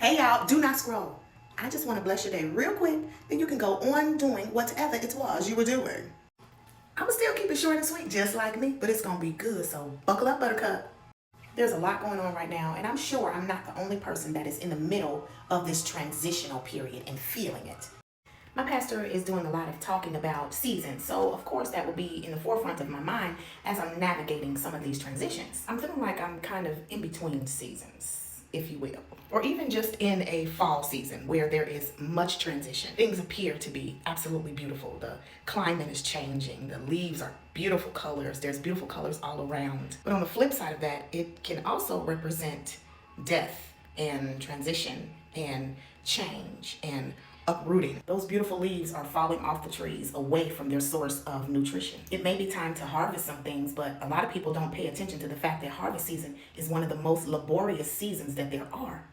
Hey y'all, do not scroll. I just want to bless your day real quick, then you can go on doing whatever it was you were doing. I'ma still keep it short and sweet, just like me, but it's gonna be good, so buckle up, buttercup. There's a lot going on right now, and I'm sure I'm not the only person that is in the middle of this transitional period and feeling it. My pastor is doing a lot of talking about seasons, so of course that will be in the forefront of my mind as I'm navigating some of these transitions. I'm feeling like I'm kind of in between seasons, if you will, or even just in a fall season where there is much transition. Things appear to be absolutely beautiful. The climate is changing, the leaves are beautiful colors, there's beautiful colors all around. But on the flip side of that, it can also represent death and transition and change and uprooting. Those beautiful leaves are falling off the trees away from their source of nutrition. It may be time to harvest some things, but a lot of people don't pay attention to the fact that harvest season is one of the most laborious seasons that there are.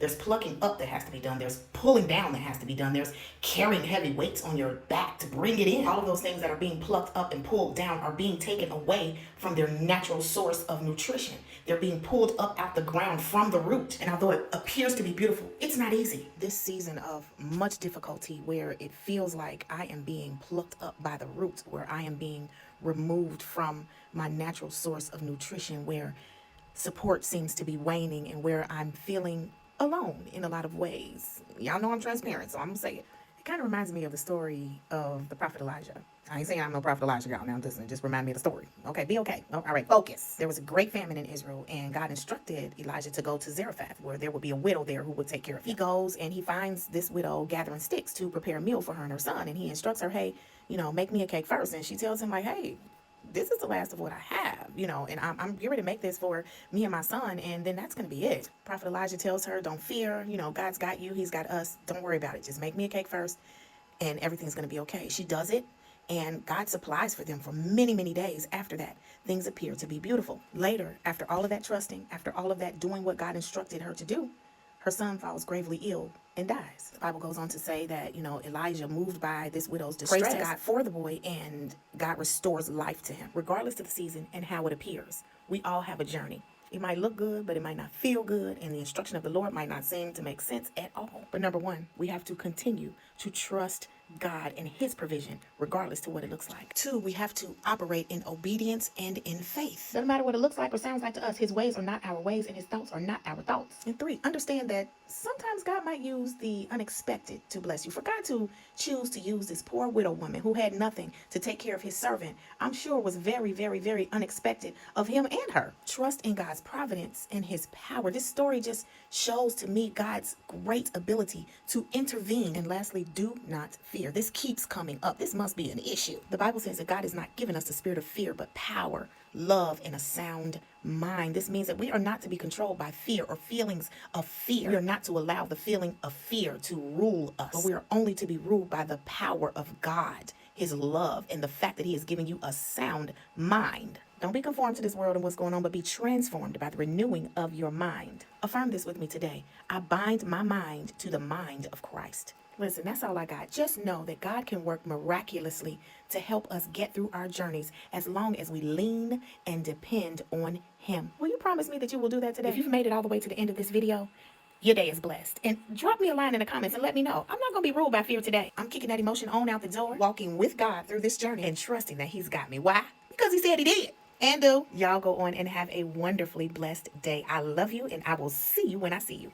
There's plucking up that has to be done. There's pulling down that has to be done. There's carrying heavy weights on your back to bring it in. All of those things that are being plucked up and pulled down are being taken away from their natural source of nutrition. They're being pulled up out the ground from the root. And although it appears to be beautiful, it's not easy. This season of much difficulty where it feels like I am being plucked up by the roots, where I am being removed from my natural source of nutrition, where support seems to be waning, and where I'm feeling alone in a lot of ways. Y'all know I'm transparent, so I'm gonna say it. It kind of reminds me of the story of the prophet Elijah. I ain't saying I'm no prophet Elijah, y'all. Now listen, just remind me of the story. Okay, be okay. All right, focus. There was a great famine in Israel, and God instructed Elijah to go to Zarephath, where there would be a widow there who would take care of him. He goes and he finds this widow gathering sticks to prepare a meal for her and her son, and he instructs her, hey, make me a cake first. And she tells him, like, hey, this is the last of what I have, and I'm getting ready to make this for me and my son, and then that's going to be it. Prophet Elijah tells her, don't fear, God's got you, he's got us, don't worry about it, just make me a cake first, and everything's going to be okay. She does it, and God supplies for them for many, many days after that. Things appear to be beautiful. Later, after all of that trusting, after all of that doing what God instructed her to do, her son falls gravely ill and dies. The Bible goes on to say that, Elijah, moved by this widow's distress, prays to God for the boy, and God restores life to him, regardless of the season and how it appears. We all have a journey. It might look good, but it might not feel good, and the instruction of the Lord might not seem to make sense at all. But number one, we have to continue to trust God and his provision, regardless to what it looks like. Two, we have to operate in obedience and in faith. Doesn't matter what it looks like or sounds like to us. His ways are not our ways, and his thoughts are not our thoughts. And three, understand that sometimes God might use the unexpected to bless you. For God to choose to use this poor widow woman who had nothing to take care of his servant, I'm sure was very, very, very unexpected of him and her. Trust in God's providence and his power. This story just shows to me God's great ability to intervene. And lastly, do not fear. This keeps coming up. This must be an issue. The Bible says that God has not given us the spirit of fear, but power, love, and a sound mind. This means that we are not to be controlled by fear or feelings of fear. We are not to allow the feeling of fear to rule us, but we are only to be ruled by the power of God, his love, and the fact that he has given you a sound mind. Don't be conformed to this world and what's going on, but be transformed by the renewing of your mind. Affirm this with me today. I bind my mind to the mind of Christ. Listen, that's all I got. Just know that God can work miraculously to help us get through our journeys as long as we lean and depend on him. Will you promise me that you will do that today? If you've made it all the way to the end of this video, your day is blessed. And drop me a line in the comments and let me know. I'm not going to be ruled by fear today. I'm kicking that emotion on out the door, walking with God through this journey and trusting that he's got me. Why? Because he said he did. And y'all go on and have a wonderfully blessed day. I love you, and I will see you when I see you.